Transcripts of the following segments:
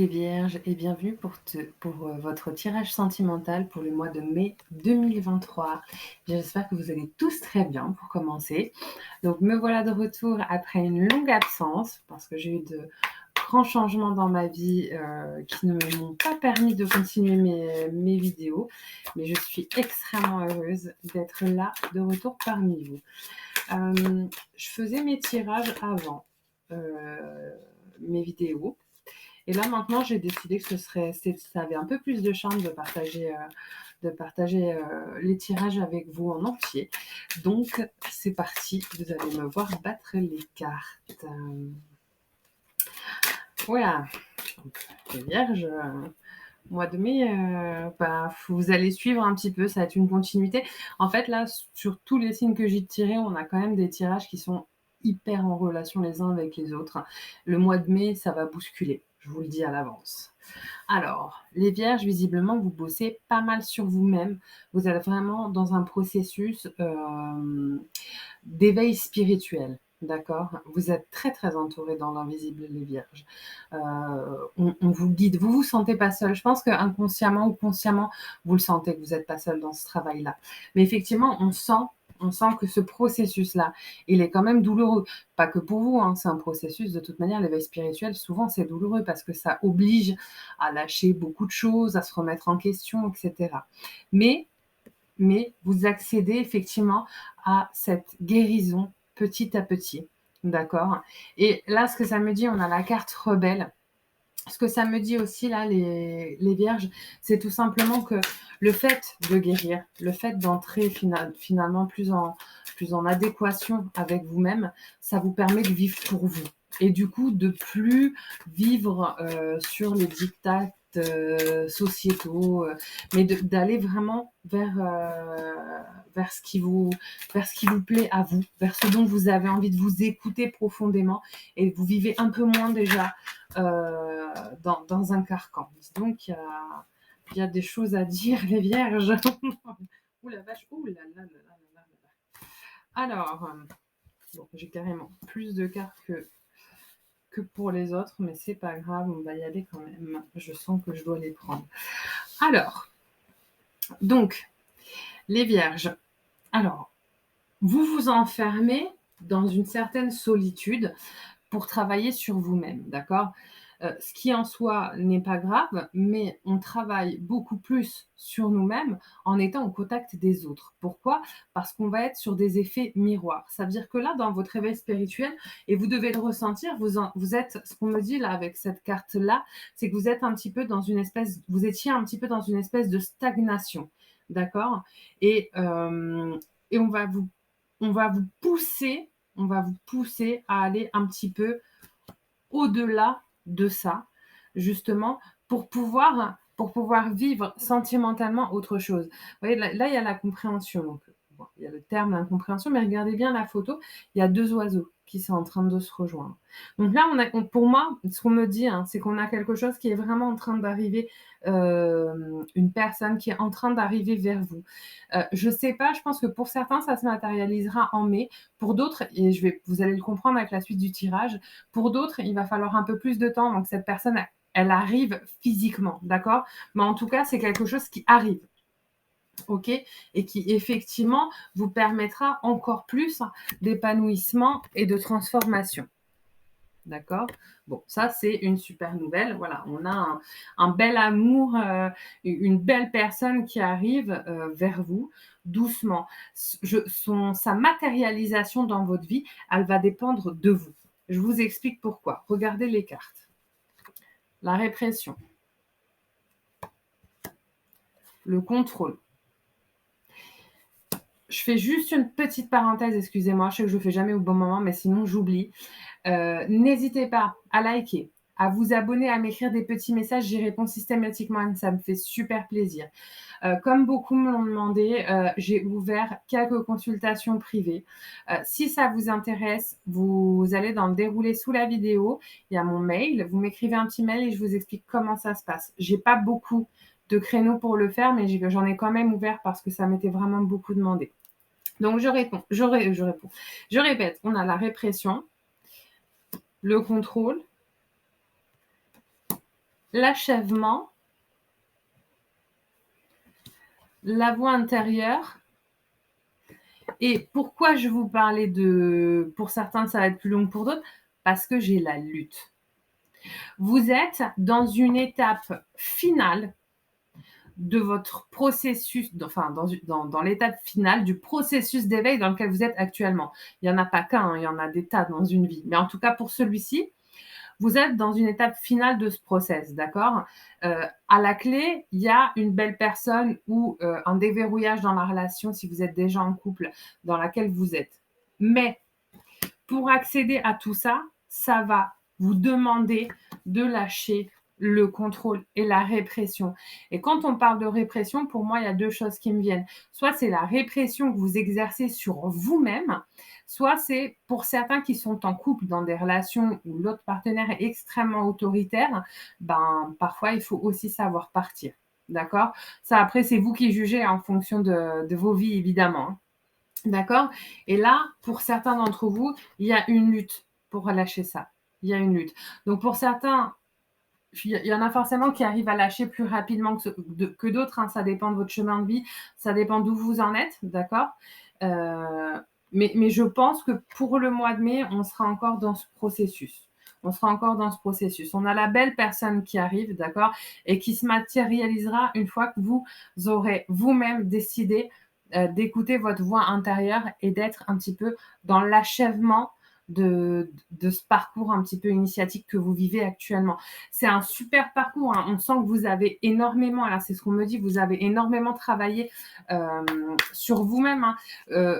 Vierges et bienvenue pour votre tirage sentimental pour le mois de mai 2023. J'espère que vous allez tous très bien pour commencer. Donc me voilà de retour après une longue absence parce que j'ai eu de grands changements dans ma vie qui ne m'ont pas permis de continuer mes vidéos. Mais je suis extrêmement heureuse d'être là de retour parmi vous. Je faisais mes tirages avant mes vidéos. Et là, maintenant, j'ai décidé que ça avait un peu plus de charme de partager les tirages avec vous en entier. Donc, c'est parti. Vous allez me voir battre les cartes. Voilà. Donc, les vierges, mois de mai, vous allez suivre un petit peu. Ça va être une continuité. En fait, là, sur tous les signes que j'ai tirés, on a quand même des tirages qui sont hyper en relation les uns avec les autres. Le mois de mai, ça va bousculer. Je vous le dis à l'avance. Alors, les vierges, visiblement, vous bossez pas mal sur vous-même. Vous êtes vraiment dans un processus d'éveil spirituel. D'accord. Vous êtes très très entourés dans l'invisible, les vierges. On vous guide. Vous vous sentez pas seul. Je pense que inconsciemment ou consciemment, vous le sentez que vous n'êtes pas seul dans ce travail-là. Mais effectivement, on sent que ce processus-là, il est quand même douloureux. Pas que pour vous, hein, c'est un processus. De toute manière, l'éveil spirituel, souvent, c'est douloureux parce que ça oblige à lâcher beaucoup de choses, à se remettre en question, etc. Mais vous accédez effectivement à cette guérison petit à petit. D'accord. Et là, ce que ça me dit, on a la carte rebelle. Ce que ça me dit aussi, là, les vierges, c'est tout simplement que le fait de guérir, le fait d'entrer finalement plus en adéquation avec vous-même, ça vous permet de vivre pour vous. Et du coup, de plus vivre sur les dictats sociétaux, mais d'aller vraiment vers ce qui vous plaît à vous, vers ce dont vous avez envie de vous écouter profondément, et vous vivez un peu moins déjà dans un carcan. Donc, il y a des choses à dire, les vierges. Ouh la vache, ouh là là là là là là. Alors, bon, j'ai carrément plus de cartes que pour les autres, mais c'est pas grave, on va y aller quand même. Je sens que je dois les prendre. Alors, donc, les vierges. Alors, vous vous enfermez dans une certaine solitude pour travailler sur vous-même, d'accord? Ce qui en soi n'est pas grave, mais on travaille beaucoup plus sur nous-mêmes en étant au contact des autres. Pourquoi? Parce qu'on va être sur des effets miroirs. Ça veut dire que là, dans votre réveil spirituel, et vous devez le ressentir, vous êtes, ce qu'on me dit là avec cette carte-là, c'est que vous êtes un petit peu dans une espèce, vous étiez un petit peu dans une espèce de stagnation, d'accord? Et, et on va vous pousser à aller un petit peu au-delà de ça, justement, pour pouvoir vivre sentimentalement autre chose. Vous voyez, là il y a la compréhension. Donc, bon, il y a le terme d'incompréhension, mais regardez bien la photo, il y a 2 oiseaux qui sont en train de se rejoindre. Donc là, pour moi, ce qu'on me dit, hein, c'est qu'on a quelque chose qui est vraiment en train d'arriver, une personne qui est en train d'arriver vers vous. Je sais pas, je pense que pour certains, ça se matérialisera en mai. Pour d'autres, et vous allez le comprendre avec la suite du tirage, pour d'autres, il va falloir un peu plus de temps avant que cette personne, elle arrive physiquement, d'accord? Mais en tout cas, c'est quelque chose qui arrive, ok? Et qui effectivement vous permettra encore plus d'épanouissement et de transformation. D'accord? Bon, ça, c'est une super nouvelle. Voilà, on a un bel amour, une belle personne qui arrive vers vous doucement. Sa matérialisation dans votre vie, elle va dépendre de vous. Je vous explique pourquoi. Regardez les cartes. La répression, le contrôle. Je fais juste une petite parenthèse, excusez-moi, je sais que je le fais jamais au bon moment, mais sinon j'oublie. N'hésitez pas à liker, à vous abonner, à m'écrire des petits messages, j'y réponds systématiquement, ça me fait super plaisir. Comme beaucoup me l'ont demandé, j'ai ouvert quelques consultations privées. Si ça vous intéresse, vous allez dans le déroulé sous la vidéo, il y a mon mail, vous m'écrivez un petit mail et je vous explique comment ça se passe. J'ai pas beaucoup de créneaux pour le faire, mais j'en ai quand même ouvert parce que ça m'était vraiment beaucoup demandé. Donc je réponds. Je répète, on a la répression, le contrôle, l'achèvement, la voix intérieure. Et pourquoi je vous parlais de pour certains, ça va être plus long que pour d'autres? Parce que j'ai la lutte. Vous êtes dans une étape finale de votre processus, enfin dans l'étape finale du processus d'éveil dans lequel vous êtes actuellement. Il n'y en a pas qu'un, il y en a des tas dans une vie. Mais en tout cas, pour celui-ci, vous êtes dans une étape finale de ce process, d'accord? À la clé, il y a une belle personne ou un déverrouillage dans la relation, si vous êtes déjà en couple, dans laquelle vous êtes. Mais pour accéder à tout ça, ça va vous demander de lâcher le contrôle et la répression. Et quand on parle de répression, pour moi, il y a deux choses qui me viennent. Soit c'est la répression que vous exercez sur vous-même, soit c'est pour certains qui sont en couple dans des relations où l'autre partenaire est extrêmement autoritaire, ben parfois il faut aussi savoir partir. D'accord? Ça, après, c'est vous qui jugez en fonction de vos vies, évidemment. D'accord? Et là, pour certains d'entre vous, il y a une lutte pour relâcher ça. Il y a une lutte. Donc pour certains, il y en a forcément qui arrivent à lâcher plus rapidement que d'autres, hein, ça dépend de votre chemin de vie, ça dépend d'où vous en êtes, d'accord? Mais je pense que pour le mois de mai, on sera encore dans ce processus. On sera encore dans ce processus. On a la belle personne qui arrive, d'accord? Et qui se matérialisera une fois que vous aurez vous-même décidé d'écouter votre voix intérieure et d'être un petit peu dans l'achèvement de ce parcours un petit peu initiatique que vous vivez actuellement. C'est un super parcours, hein. On sent que vous avez énormément, alors c'est ce qu'on me dit, vous avez énormément travaillé sur vous-même, hein.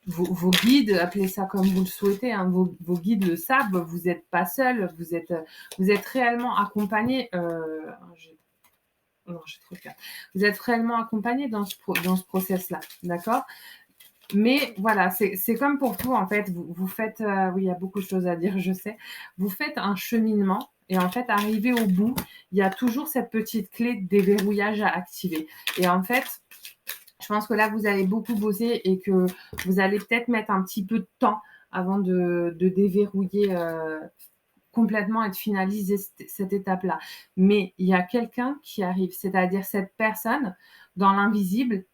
Vos guides, appelez ça comme vous le souhaitez, hein, vos guides le savent, vous n'êtes pas seul, vous êtes réellement accompagné. Non, j'ai trop peur. Vous êtes réellement accompagné dans ce process-là, d'accord? Mais voilà, c'est comme pour tout, en fait. Vous faites, oui, il y a beaucoup de choses à dire, je sais. Vous faites un cheminement et en fait, arrivé au bout, il y a toujours cette petite clé de déverrouillage à activer. Et en fait, je pense que là, vous avez beaucoup bossé et que vous allez peut-être mettre un petit peu de temps avant de déverrouiller complètement et de finaliser cette étape-là. Mais il y a quelqu'un qui arrive, c'est-à-dire cette personne dans l'invisible,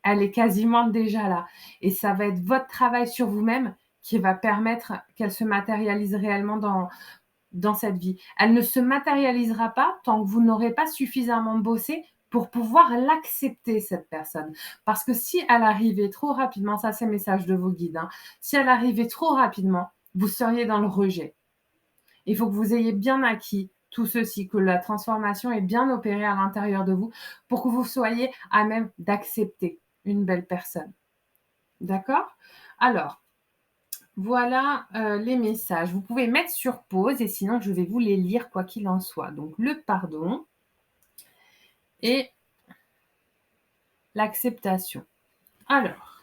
elle est quasiment déjà là. Et ça va être votre travail sur vous-même qui va permettre qu'elle se matérialise réellement dans cette vie. Elle ne se matérialisera pas tant que vous n'aurez pas suffisamment bossé pour pouvoir l'accepter, cette personne. Parce que si elle arrivait trop rapidement, ça c'est le message de vos guides, hein, si elle arrivait trop rapidement, vous seriez dans le rejet. Il faut que vous ayez bien acquis tout ceci, que la transformation est bien opérée à l'intérieur de vous pour que vous soyez à même d'accepter une belle personne. D'accord? Alors, voilà les messages. Vous pouvez mettre sur pause et sinon je vais vous les lire quoi qu'il en soit. Donc le pardon et l'acceptation. Alors,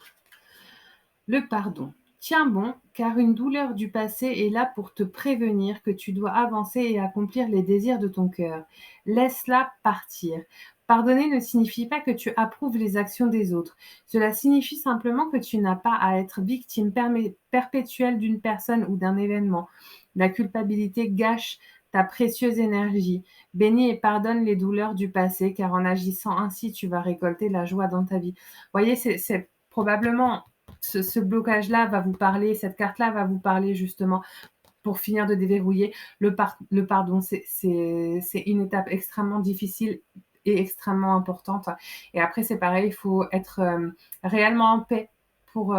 le pardon. Tiens bon, car une douleur du passé est là pour te prévenir que tu dois avancer et accomplir les désirs de ton cœur. Laisse-la partir. Pardonner ne signifie pas que tu approuves les actions des autres. Cela signifie simplement que tu n'as pas à être victime perpétuelle d'une personne ou d'un événement. La culpabilité gâche ta précieuse énergie. Bénis et pardonne les douleurs du passé, car en agissant ainsi, tu vas récolter la joie dans ta vie. Vous voyez, c'est probablement ce blocage-là va vous parler, cette carte-là va vous parler justement pour finir de déverrouiller. Le pardon, c'est une étape extrêmement difficile et extrêmement importante. Et après, c'est pareil, il faut être réellement en paix pour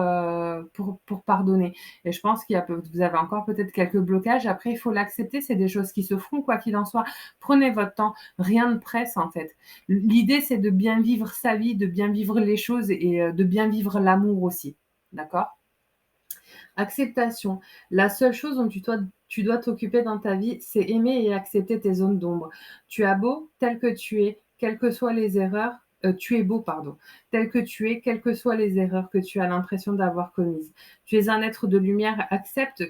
pardonner. Et je pense vous avez encore peut-être quelques blocages. Après, il faut l'accepter. C'est des choses qui se feront, quoi qu'il en soit. Prenez votre temps. Rien ne presse, en fait. L'idée, c'est de bien vivre sa vie, de bien vivre les choses et de bien vivre l'amour aussi. D'accord? Acceptation. La seule chose dont tu dois t'occuper dans ta vie, c'est aimer et accepter tes zones d'ombre. Tu as beau tel que tu es, quelles que soient les erreurs, tu es beau, pardon, tel que tu es, quelles que soient les erreurs que tu as l'impression d'avoir commises. Tu es un être de lumière, accepte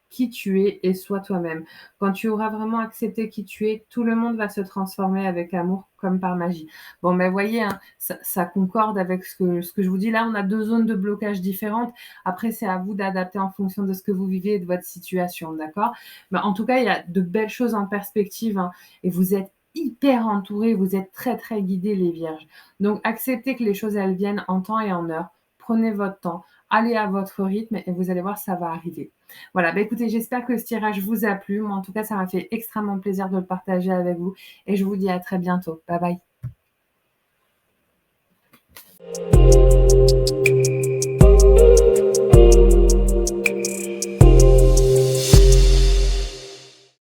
qui tu es et sois toi-même. Quand tu auras vraiment accepté qui tu es, tout le monde va se transformer avec amour comme par magie. Bon, mais voyez, hein, ça concorde avec ce que je vous dis là. On a 2 zones de blocage différentes. Après, c'est à vous d'adapter en fonction de ce que vous vivez et de votre situation, d'accord? Mais en tout cas, il y a de belles choses en perspective, hein, et vous êtes hyper entourés, vous êtes très, très guidés les vierges. Donc acceptez que les choses, elles viennent en temps et en heure. Prenez votre temps, allez à votre rythme et vous allez voir, ça va arriver. Voilà, bah, écoutez, j'espère que ce tirage vous a plu. Moi, en tout cas, ça m'a fait extrêmement plaisir de le partager avec vous et je vous dis à très bientôt. Bye bye.